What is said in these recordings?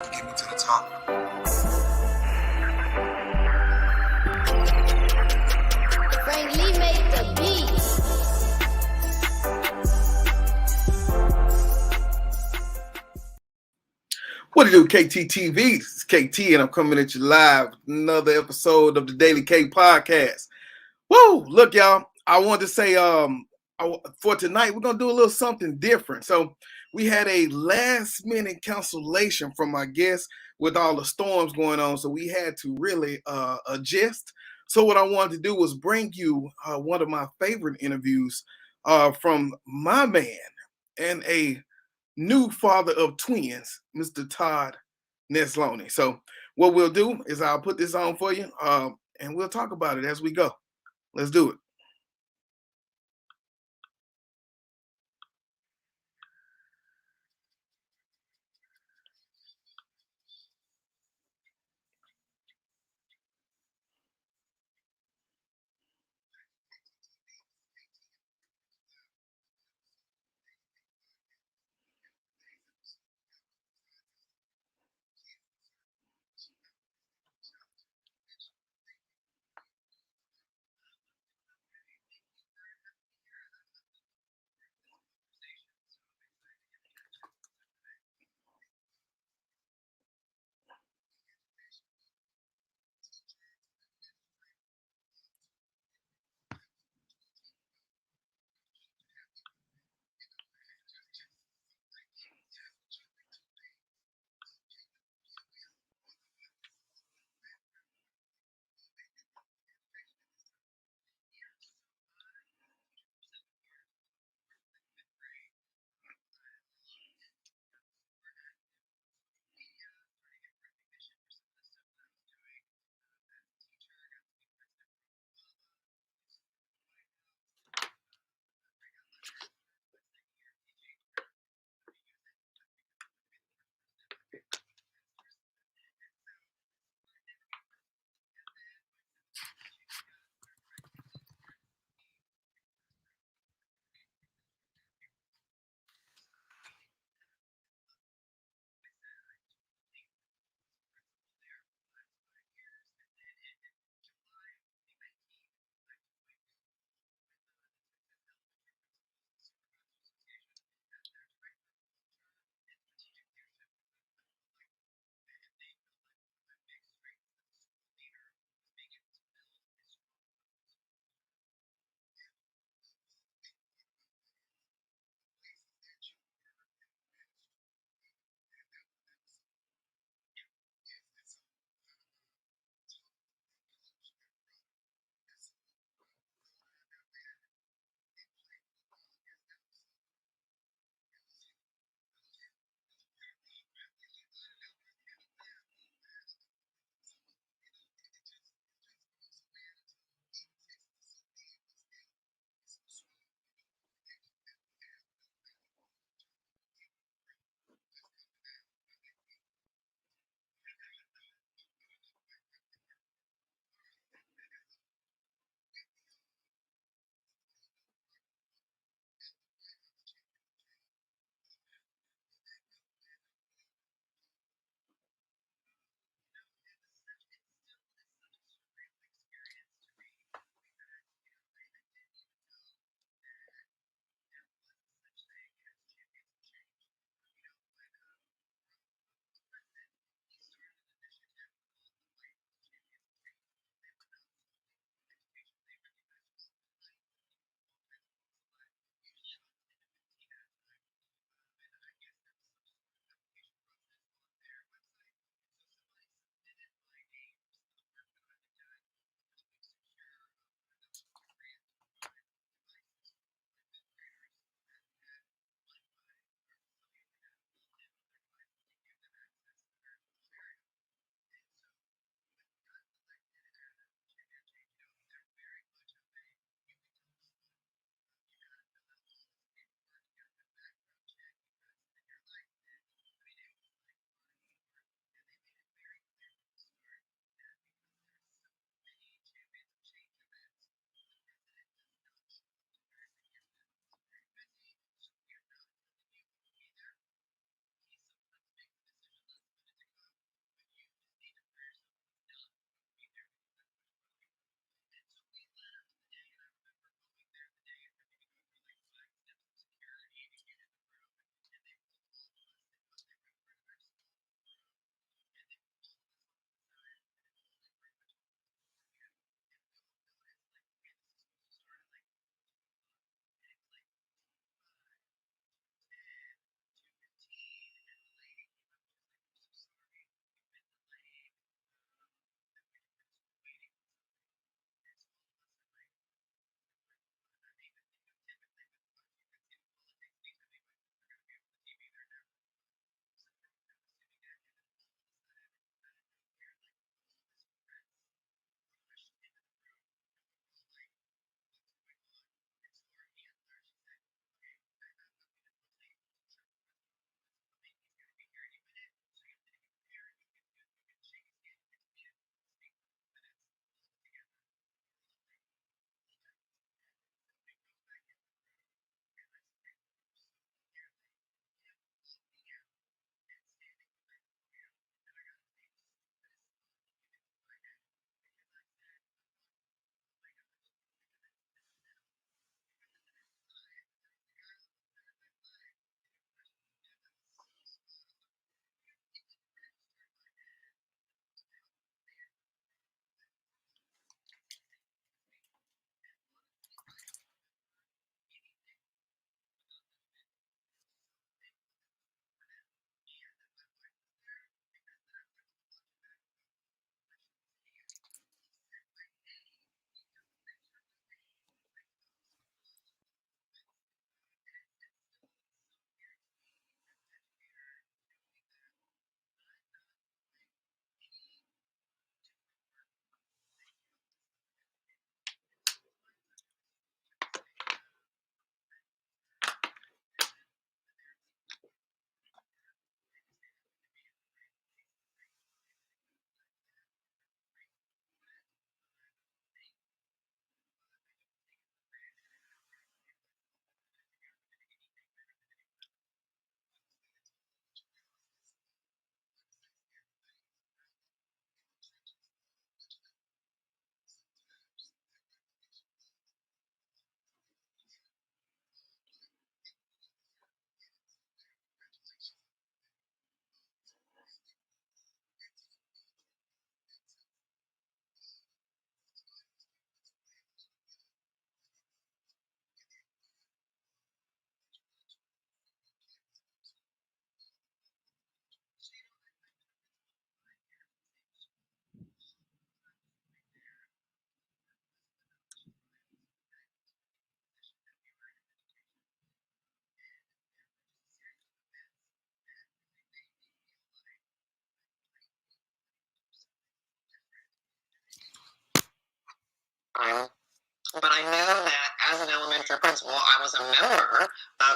Get me to the top. Frank Lee made the beat. What do you do, KTTeeV? It's KT, and I'm coming at you live with another episode of the Daily K Podcast. Woo! Look, y'all, I wanted to say, for tonight, we're gonna do a little something different. So we had a last-minute cancellation from our guests with all the storms going on, so we had to really adjust. So what I wanted to do was bring you one of my favorite interviews from my man and a new father of twins, Mr. Todd Nesloney. So what we'll do is I'll put this on for you, and we'll talk about it as we go. Let's do it.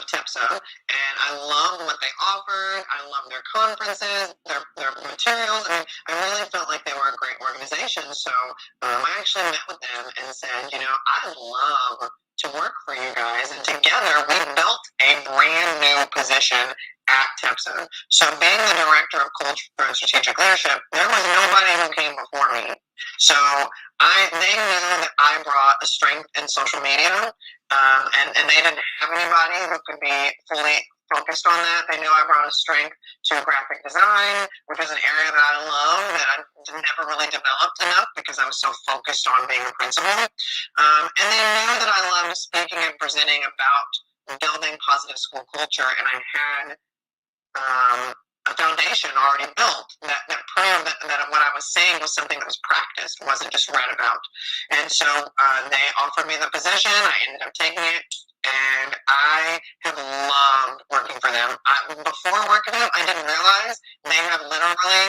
of TEPSA, and I loved what they offered. I loved their conferences, their materials. I really felt like they were a great organization. So I actually met with them and said, I'd love to work for you guys. And together we built a brand new position at TEPSA. So being the director of culture and strategic leadership, there was nobody who came before me. So they knew that I brought a strength in social media, and they didn't have anybody who could be fully focused on that. They knew I brought a strength to graphic design, which is an area that I love that I never really developed enough because I was so focused on being a principal. And they knew that I loved speaking and presenting about building positive school culture, and I had a foundation already built that proved that what I was saying was something that was practiced, wasn't just read about. And so they offered me the position. I ended up taking it, and I have loved working for them. Before working for them, I didn't realize they have literally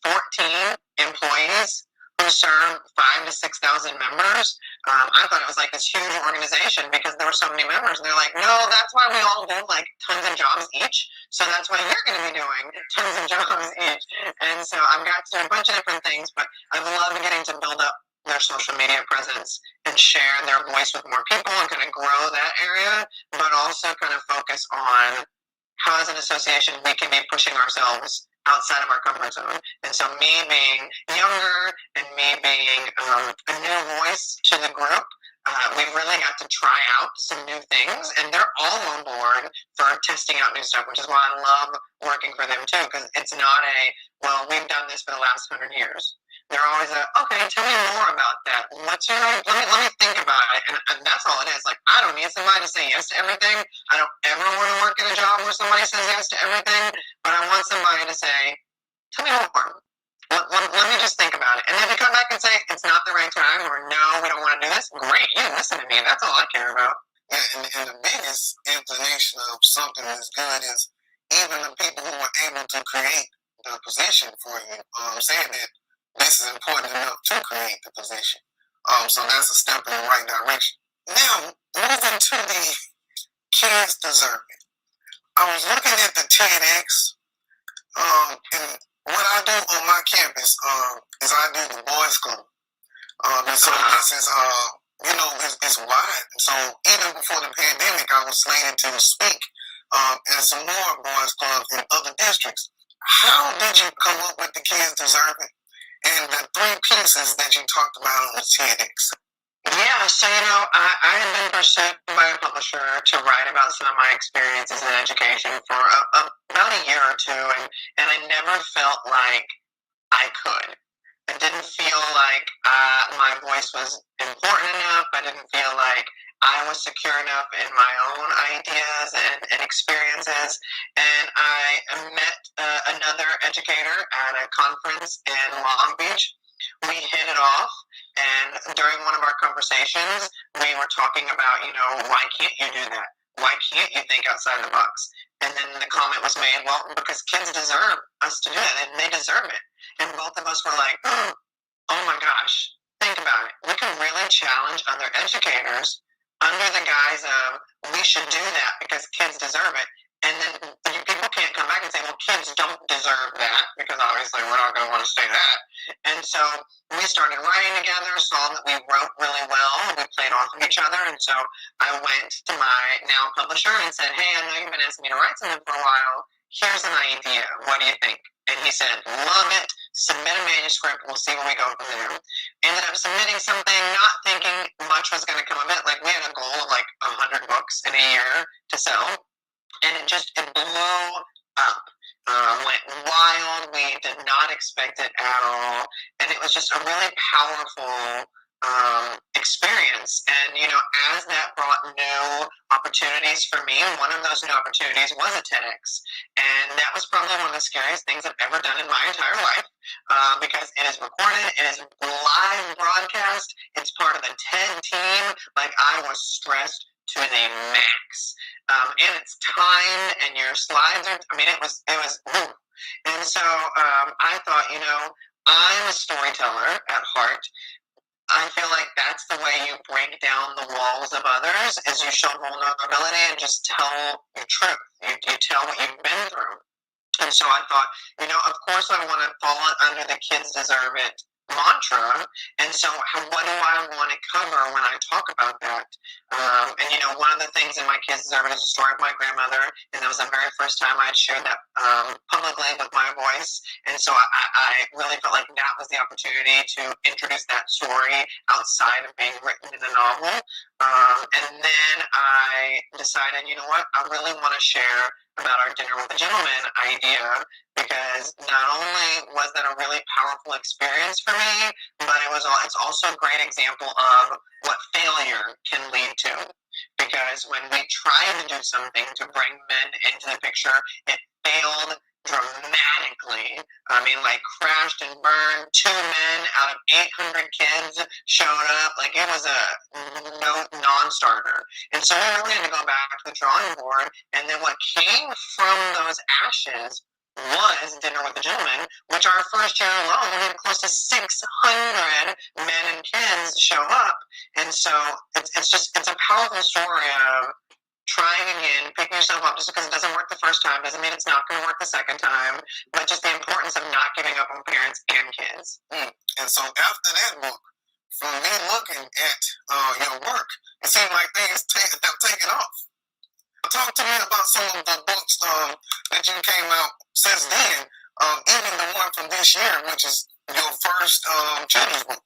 14 employees who serve 5,000 to 6,000 members. I thought it was like this huge organization because there were so many members. And they're like, no, that's why we all do like tons of jobs each. So that's why you're going to be doing tons of jobs each. And so I've got to do a bunch of different things, but I've loved getting to build up their social media presence and share their voice with more people and kind of grow that area, but also kind of focus on how as an association we can be pushing ourselves outside of our comfort zone. And so me being younger and me being a new voice to the group, we really got to try out some new things, and they're all on board for testing out new stuff, which is why I love working for them too, because it's not well, we've done this for the last 100 years. They're always okay, tell me more about that. Let me think about it. And that's all it is. Like, I don't need somebody to say yes to everything. I don't ever want to work in a job where somebody says yes to everything, but I want somebody to say, tell me more. Let me just think about it. And then if you come back and say it's not the right time, or no, we don't want to do this, great, you listen to me. That's all I care about. Yeah, and the biggest inclination of something that's good is even the people who were able to create the position for you saying that this is important enough to create the position. So that's a step in the right direction. Now, moving to the kids deserve it. I was looking at the TEDx, and what I do on my campus is I do the boys club. And so this is, it's wide. So even before the pandemic, I was slated to speak at some more boys clubs in other districts. How did you come up with the kids deserve it? And the 3 pieces that you talked about on the TEDx. Yeah, so I had been pursued by a publisher to write about some of my experiences in education for about a year or two, and I never felt like I could. I didn't feel like my voice was important enough. I didn't feel like I was secure enough in my own ideas and experiences. And I met another educator at a conference in Long Beach. We hit it off, and during one of our conversations, we were talking about, why can't you do that? Why can't you think outside the box? And then the comment was made, well, because kids deserve us to do it, and they deserve it. And both of us were like, oh my gosh, think about it. We can really challenge other educators under the guise of we should do that because kids deserve it. And then people can't come back and say, well, kids don't deserve that, because obviously we're not going to want to say that. And so we started writing together, saw that we wrote really well, and we played off of each other. And so I went to my now publisher and said, hey, I know you've been asking me to write something for a while. Here's an idea. What do you think? And he said, love it. Submit a manuscript. We'll see where we go from there. Ended up submitting something, not thinking much was going to come of it. Like, we had a goal of like 100 books in a year to sell. And it blew up, went wild. We did not expect it at all. And it was just a really powerful experience. And, as that brought new opportunities for me, one of those new opportunities was a TEDx. And that was probably one of the scariest things I've ever done in my entire life, because it is recorded, it is live broadcast, it's part of the TED team. Like, I was stressed to the max. And it's timed, and your slides are, it was, and so I thought, I'm a storyteller at heart. I feel like that's the way you break down the walls of others, is you show vulnerability and just tell your truth. You tell what you've been through. And so I thought, of course I want to fall under the kids deserve it mantra. And so what do I want to cover when I talk about that? One of the things in my kids deserve it is a story of my grandmother. And that was the very first time I had shared that publicly with my voice. And so I really felt like that was the opportunity to introduce that story outside of being written in a novel. And then I decided, you know what, I really want to share about our Dinner with a Gentleman idea, because not only was that a really powerful experience for me, but it's also a great example of what failure can lead to. Because when we try to do something to bring men into the picture, it failed dramatically. I mean, like, crashed and burned. 2 men out of 800 kids showed up. Like, it was a non-starter. And so we really had to go back to the drawing board. And then what came from those ashes was Dinner with a Gentleman, which our first year alone, we had close to 600 men and kids show up. And so it's a powerful story of trying again, picking yourself up. Just because it doesn't work the first time doesn't mean it's not going to work the second time, but just the importance of not giving up on parents and kids. And so after that book, from me looking at your work, it seemed like things have taken off. Talk to me about some of the books that you came out since then, even the one from this year, which is your first children's book.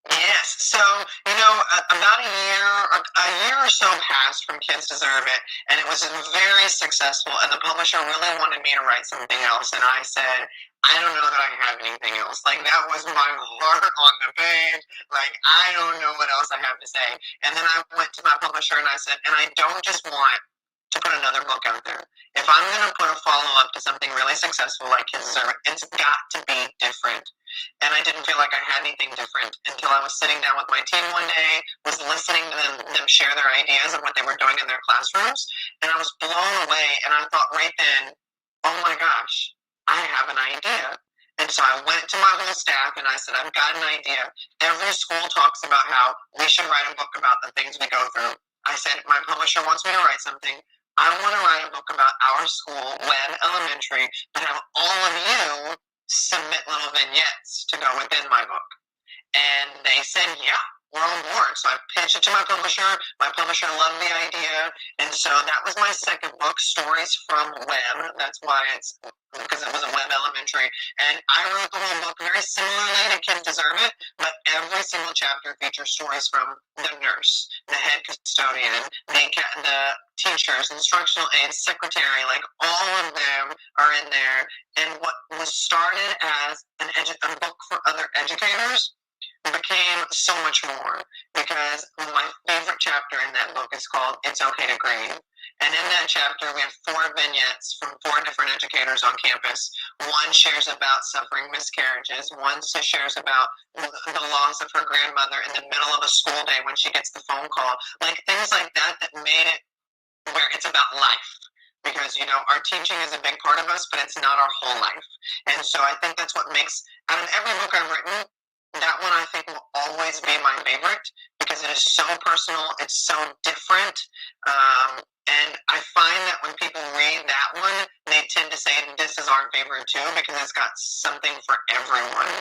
Yes. So, about a year or so passed from Kids Deserve It, and it was very successful, and the publisher really wanted me to write something else, and I said, I don't know that I have anything else. Like, that was my heart on the page. Like, I don't know what else I have to say. And then I went to my publisher and I said, and I don't just want to put another book out there. If I'm going to put a follow-up to something really successful like Kids Deserve It, it's got to be different. And I didn't feel like I had anything different until I was sitting down with my team one day, was listening to them share their ideas of what they were doing in their classrooms, and I was blown away. And I thought right then, oh my gosh, I have an idea. And so I went to my whole staff and I said, I've got an idea. Every school talks about how we should write a book about the things we go through. I said, my publisher wants me to write something. I want to write a book about our school, Webb Elementary, and have all of you submit little vignettes to go within my book. And they said, yeah, we're on board. So I pitched it to my publisher. My publisher loved the idea. And so that was my second book, Stories from Webb. That's why because it was a Webb Elementary. And I wrote the whole book very similarly to Kids Deserve It, but every single chapter features stories from the nurse, the head custodian, the teachers, instructional aides, secretary, like all of them are in there. And what was started as a book for other educators became so much more, because my favorite chapter in that book is called It's Okay to Grieve. And in that chapter, we have 4 vignettes from 4 different educators on campus. One shares about suffering miscarriages. One shares about the loss of her grandmother in the middle of a school day when she gets the phone call. Like, things like that made it where it's about life. Because, our teaching is a big part of us, but it's not our whole life. And so I think that's what makes, out of every book I've written, that one I think will always be my favorite, because it is so personal, it's so different, and I find that when people read that one, they tend to say this is our favorite too, because it's got something for everyone.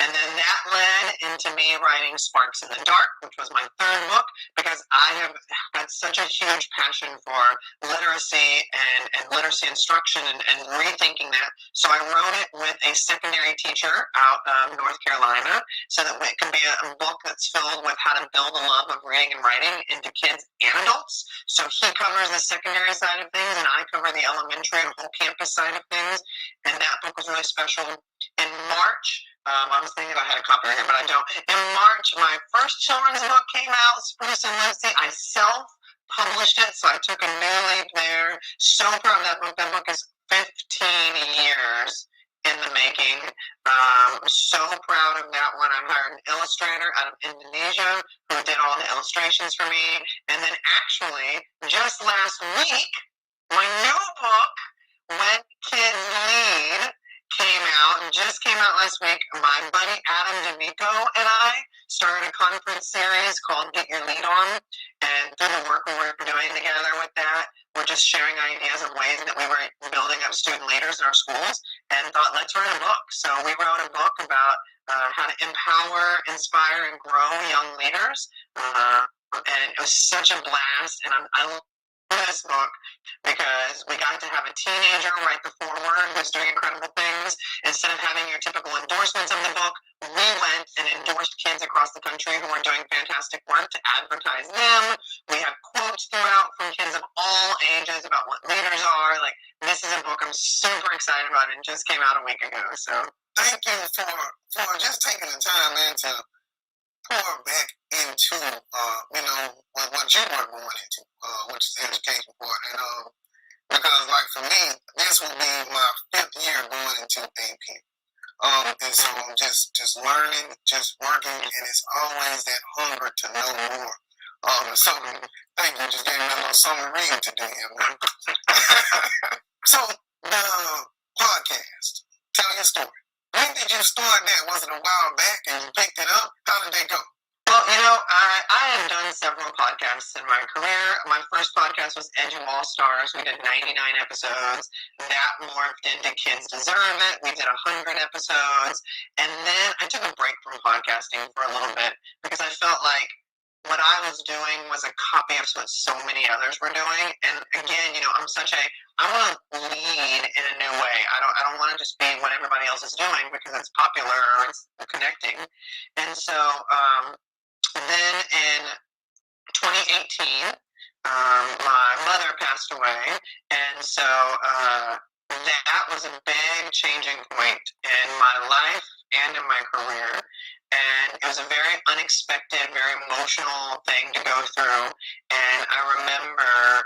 And then that led into me writing Sparks in the Dark, which was my third book, because I have had such a huge passion for literacy and literacy instruction and rethinking that. So I wrote it with a secondary teacher out of North Carolina, so that it can be a book that's filled with how to build a love of reading and writing into kids and adults. So he covers the secondary side of things, and I cover the elementary and whole campus side of things. And that book was really special. In March, I was thinking I had a copy here, but I don't. In March, my first children's book came out, Spruce and Lucy. I self-published it, so I took a new leap there. So proud of that book. That book is 15 years in the making. So proud of that one. I hired an illustrator out of Indonesia who did all the illustrations for me. And then actually, just last week, my new book, When Kids Lead, came out last week. My buddy Adam D'Amico and I started a conference series called Get Your Lead On. And through the work we were doing together with that, we're just sharing ideas of ways that we were building up student leaders in our schools, and thought, let's write a book. So we wrote a book about how to empower, inspire, and grow young leaders. And it was such a blast. And I love this book because we got to have a teenager write the foreword who's doing incredible things. Instead of having your typical endorsements of the book, we went and endorsed kids across the country who are doing fantastic work to advertise them. We have quotes throughout from kids of all ages about what leaders are. Like, this is a book I'm super excited about, and just came out a week ago. So thank you for just taking the time, man, to pour back into what you were going into, which is the education part. And because like for me, this will be my 5th year going into AP. And so I'm just learning, just working, and it's always that hunger to know more. So thank you, just gave me a little summer reading to do here, man. So the podcast, tell your story. When did you start that? Was it a while back and you picked it up? How did they go? Well, I have done several podcasts in my career. My first podcast was Edge of All Stars. We did 99 episodes. That morphed into Kids Deserve It. We did 100 episodes. And then I took a break from podcasting for a little bit because I felt like what I was doing was a copy of what so many others were doing. And again, I want to lead in a new way. I don't want to just be what everybody else is doing because it's popular or it's connecting. And so, then in 2018, my mother passed away, and so that was a big changing point in my life and in my career. And it was a very unexpected, very emotional thing to go through. And I remember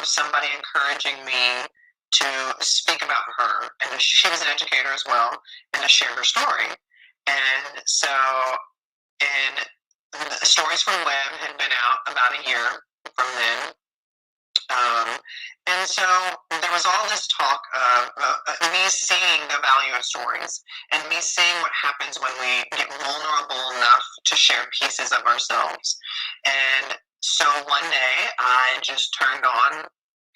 somebody encouraging me to speak about her, and she was an educator as well, and to share her story. And so, the Stories from Web had been out about a year from then. And so there was all this talk of me seeing the value of stories and me seeing what happens when we get vulnerable enough to share pieces of ourselves. And so one day I just turned on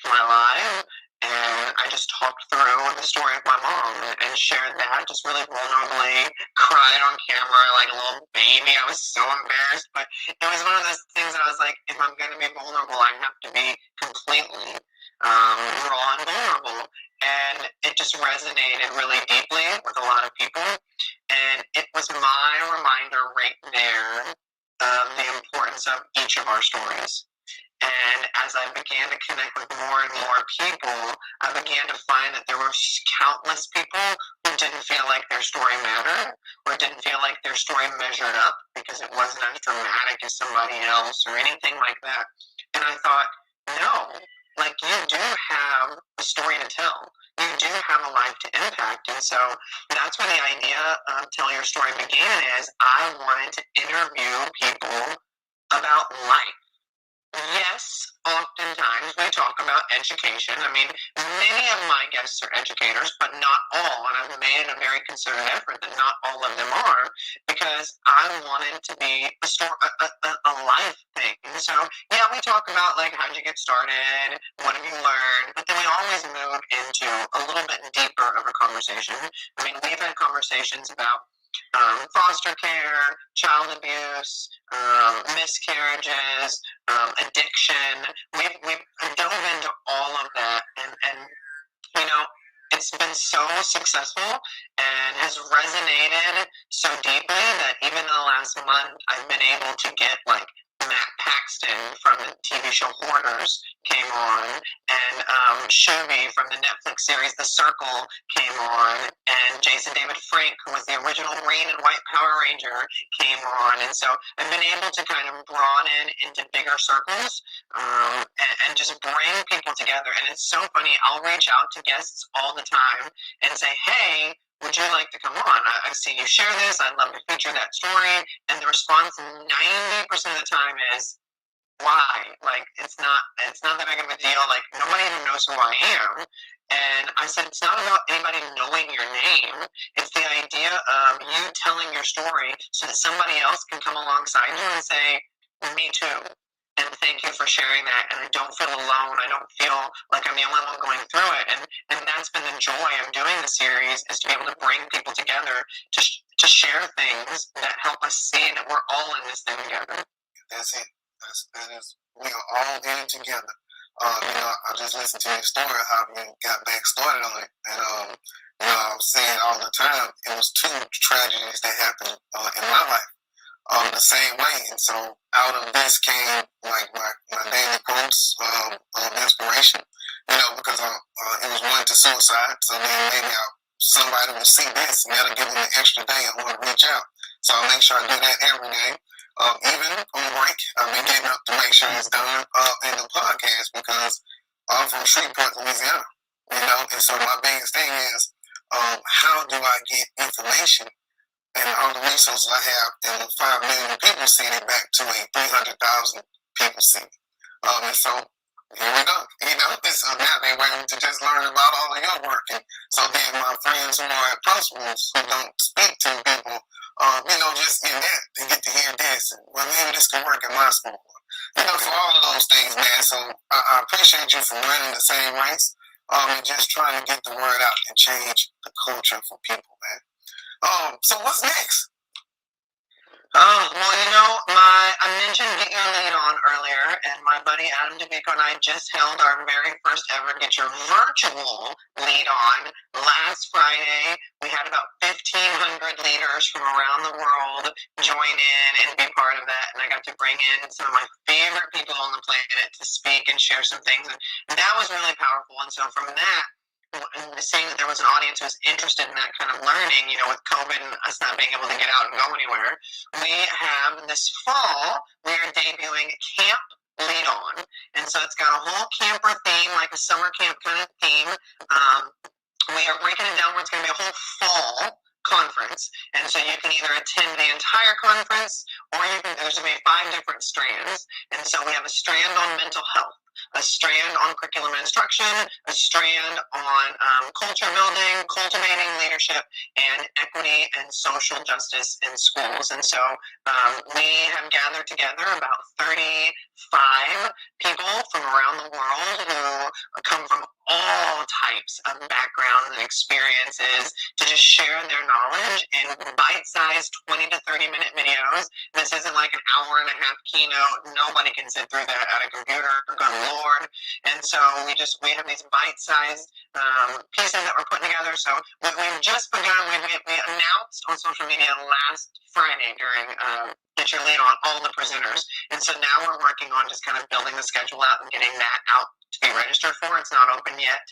my live and I just talked through the story of my mom and shared that, just really vulnerably, cried on camera like a little baby. I was so embarrassed, but it was one of those things that I was like, if I'm going to be vulnerable, I have to be completely raw and vulnerable. And it just resonated really deeply with a lot of people. And it was my reminder right there of the importance of each of our stories. And as I began to connect with more and more people, I began to find that there were countless people who didn't feel like their story mattered or didn't feel like their story measured up because it wasn't as dramatic as somebody else or anything like that. And I thought, no, like you do have a story to tell. You do have a life to impact. And so that's where the idea of Tell Your Story began, is I wanted to interview people about life. Yes, oftentimes we talk about education. I mean, many of my guests are educators, but not all. And I've made a very concerted effort that not all of them are, because I want it to be a life thing. So, yeah, we talk about, like, how'd you get started? What have you learned? But then we always move into a little bit deeper of a conversation. I mean, we've had conversations about foster care, child abuse, miscarriages, addiction. We've dove into all of that, and it's been so successful and has resonated so deeply that even in the last month, I've been able to get, like, Matt Paxton from the TV show Hoarders came on, and Shuby from the Netflix series The Circle came on, and Jason David Frank, who was the original Green and White Power Ranger, came on. And so I've been able to kind of broaden into bigger circles and just bring people together. And it's so funny, I'll reach out to guests all the time and say, hey, would you like to come on? I've seen you share this. I'd love to feature that story. And the response 90% of the time is, why? Like, it's not that big of a deal. Like, nobody even knows who I am. And I said, it's not about anybody knowing your name. It's the idea of you telling your story so that somebody else can come alongside you and say, me too. And thank you for sharing that. And I don't feel alone. I don't feel like I'm the only one going through it. And that's been the joy of doing the series, is to be able to bring people together to share things that help us see that we're all in this thing together. That's it. That is, we are all in it together. I just listened to your story, how you got back started on it. And, I was saying all the time, it was 2 tragedies that happened in my life the same way. And so out of this came like my daily posts of inspiration, because it was one to suicide. So then maybe somebody will see this and that'll give them an extra day and want to reach out. So I'll make sure I do that every day. Even on break, I've been getting up to make sure it's done in the podcast, because I'm from Shreveport, Louisiana, and so my biggest thing is, how do I get information and all the resources I have, and 5 million people seeing it, back to a 300,000 people seeing it. And so here we go. So now they're waiting to just learn about all of your work. And so then my friends who are at principals who don't speak to people, just in that, they get to hear this. And, well, maybe this can work in my school. For all of those things, man. So I appreciate you for running the same race, and just trying to get the word out and change the culture for people, man. So what's next? Well, I mentioned Get Your Lead On earlier, and my buddy Adam DeVico and I just held our very first ever Get Your Virtual Lead On last Friday. We had about 1,500 leaders from around the world join in and be part of that, and I got to bring in some of my favorite people on the planet to speak and share some things, and that was really powerful. And so from that, saying that there was an audience who was interested in that kind of learning, with COVID and us not being able to get out and go anywhere, we have this fall, we are debuting Camp Lead On. And so it's got a whole camper theme, like a summer camp kind of theme. We are breaking it down where it's going to be a whole fall conference. And so you can either attend the entire conference, or there's going to be 5 different strands. And so we have a strand on mental health, a strand on curriculum instruction, a strand on culture building, cultivating leadership, and equity and social justice in schools. And so we have gathered together about 35 people from around the world who come from all types of backgrounds and experiences to just share their knowledge in bite-sized 20 to 30-minute videos. This isn't like an hour-and-a-half keynote. Nobody can sit through that at a computer. Good Lord. And so we have these bite-sized pieces that we're putting together. So we've just begun. We announced on social media last Friday during Get Your Lead On all the presenters. And so now we're working on just kind of building the schedule out and getting that out to be registered for. It's not open yet.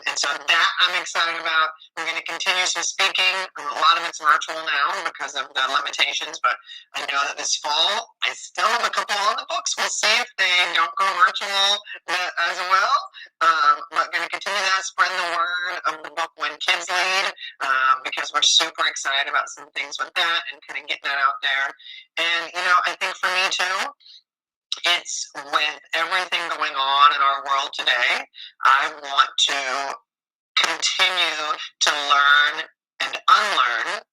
And so that I'm excited about. We're going to continue some speaking. A lot of it's virtual now because of the limitations, but I know that this fall, I still have a couple on the books. We'll see if they don't go virtual as well. But going to continue that, spread the word of the book When Kids Lead, because we're super excited about some things with that and kind of getting that out there. And, I think for me too, it's with everything going on in our world today, I want to continue to learn and unlearn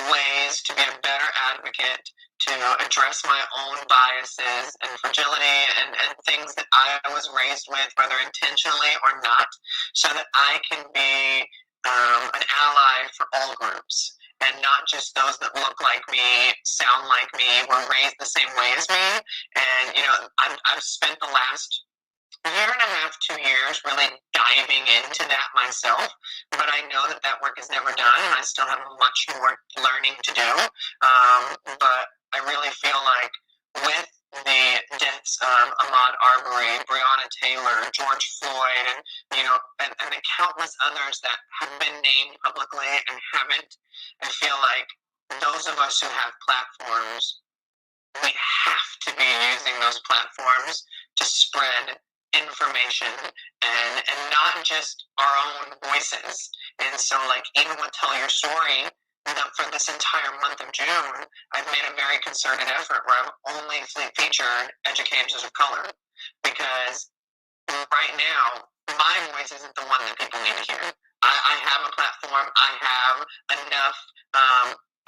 ways to be a better advocate, to address my own biases and fragility and things that I was raised with, whether intentionally or not, so that I can be an ally for all groups. And not just those that look like me, sound like me, were raised the same way as me. And, I've spent the last year and a half, 2 years really diving into that myself. But I know that work is never done, and I still have much more learning to do. But I really feel like with the deaths of Ahmaud Arbery, Breonna Taylor, George Floyd, and the countless others that have been named publicly and haven't, I feel like those of us who have platforms, we have to be using those platforms to spread information and not just our own voices. And so, like, even with Tell Your Story, for this entire month of June, I've made a very concerted effort where I've only featured educators of color, because right now my voice isn't the one that people need to hear. I have a platform. I have enough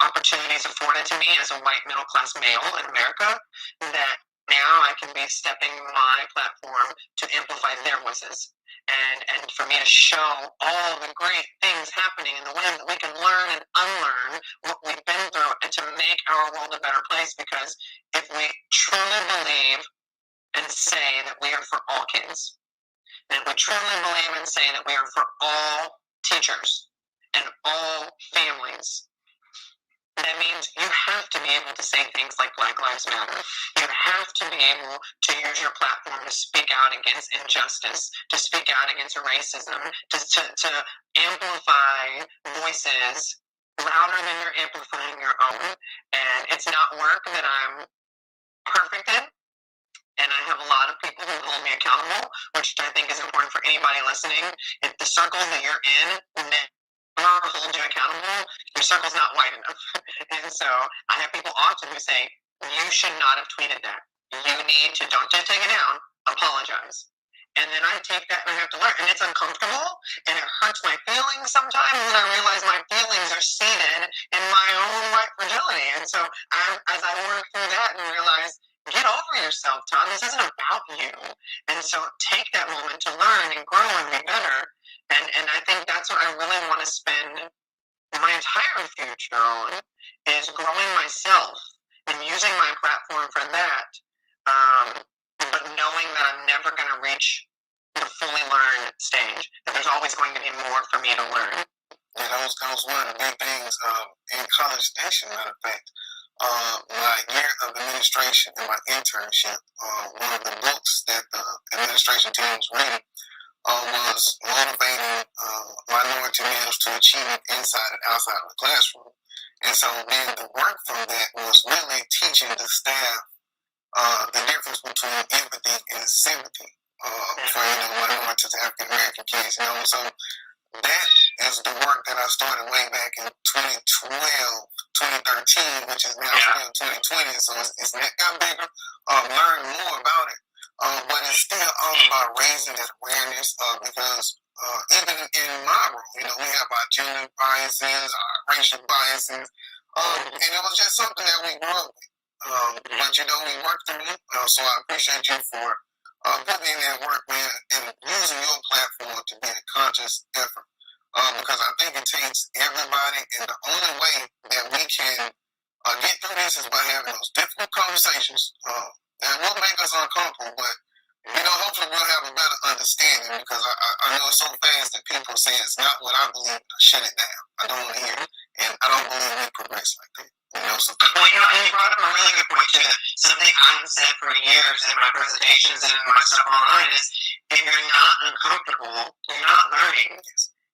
opportunities afforded to me as a white middle class male in America that now I can be stepping my platform to amplify their voices. And for me to show all the great things happening in the way that we can learn and unlearn what we've been through, and to make our world a better place. Because if we truly believe and say that we are for all kids, and if we truly believe and say that we are for all teachers and all families, that means you have to be able to say things like Black Lives Matter. You have to be able to use your platform to speak out against injustice, to speak out against racism, to amplify voices louder than you're amplifying your own. And it's not work that I'm perfect in. And I have a lot of people who hold me accountable, which I think is important for anybody listening. If the circles that you're in never hold you accountable, your circle's not wide enough. And so I have people often who say, you should not have tweeted that. You need to, don't just take it down, apologize. And then I take that and I have to learn. And it's uncomfortable and it hurts my feelings sometimes. And I realize my feelings are seated in my own white fragility. And so as I work through that and realize, get over yourself, Todd. This isn't about you. And so take that moment to learn and grow and be better. And I think that's what I really want to spend my entire future on, is growing myself and using my platform for that. But knowing that I'm never going to reach the fully learned stage, that there's always going to be more for me to learn. Yeah, that was one of the big things in College Station, matter of fact. My year of administration and my internship, one of the books that the administration team was reading was motivating minority males to achieve inside and outside of the classroom. And so then the work from that was really teaching the staff the difference between empathy and sympathy for minorities, African American kids. So that is the work that I started way back in 2012, 2013, which is now 2020. So it's got bigger. Learned more about it. But it's still all about raising that awareness, because even in my role, we have our gender biases, our racial biases, and it was just something that we grew up with. But we worked through it, so I appreciate you for putting in that work, man, and using your platform to be a conscious effort. Because I think it takes everybody, and the only way that we can get through this is by having those difficult conversations. That will make us uncomfortable, but hopefully we'll have a better understanding, because I know so fast that people say it's not what I believe, shut it down. I don't want to hear it, and I don't believe we progress like that. So well, you brought up a really good point too. Something I've said for years in my presentations and in my stuff online is, if you're not uncomfortable, you're not learning.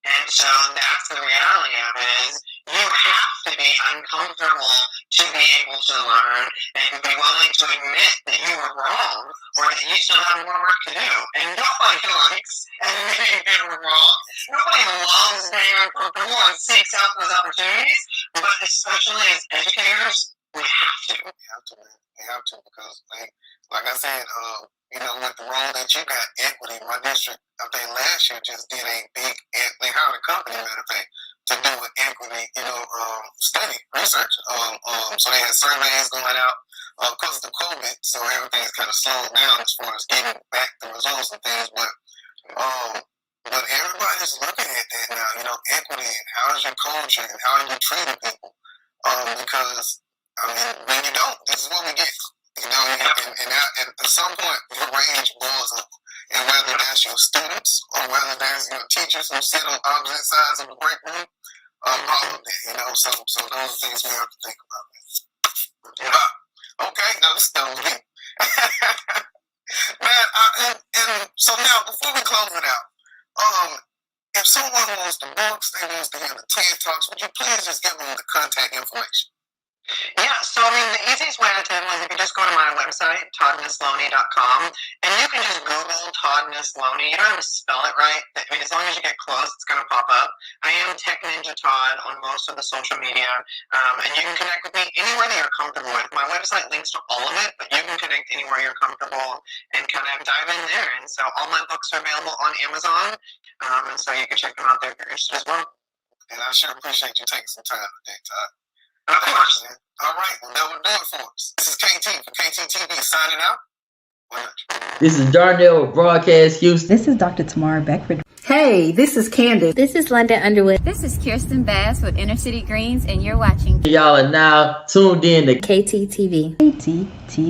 And so that's the reality of it, is you have to be uncomfortable to be able to learn, and be willing to admit that you were wrong, or that you still have more work to do. And nobody likes admitting they were wrong. Nobody loves being uncomfortable and seeks out those opportunities, but especially as educators, we have to. We have to, because like I said, with the role that you got, equity, my district, I think last year just did a big, they hired a company, matter of fact, to do an equity, study, research. So they had surveys going out because of the COVID, so everything's kind of slowed down as far as getting back the results and things, but everybody's looking at that now, equity, and how is your culture, and how are you treating people, because, when you don't, this is what we get. And at some point, your range blows up. And whether that's your students or whether that's your teachers who sit on opposite sides of the break room, all of that, so those are things we have to think about. Okay, that was deep. Man, and so now, before we close it out, if someone wants the books, they wants to hear the TED Talks, would you please just give them the contact information? Yeah, so I mean, the easiest way to tell is if you just go to my website, toddnessloney.com, and you can just Google Todd Nessloney. You don't have to spell it right. I mean, as long as you get close, it's going to pop up. I am Tech Ninja Todd on most of the social media, and you can connect with me anywhere that you're comfortable with. My website links to all of it, but you can connect anywhere you're comfortable and kind of dive in there. And so all my books are available on Amazon, and so you can check them out there if you're interested as well. And I sure appreciate you taking some time today, Todd. Of course. All right, well, that will do it for us. This is KT for KTTeeV signing out. This is Darnell with Broadcast Houston. This is Dr. Tamara Beckford. Hey, this is Candace. This is London Underwood. This is Kirsten Bass with Inner City Greens, and you're watching. Y'all are now tuned in to KTTeeV. KTTeeV.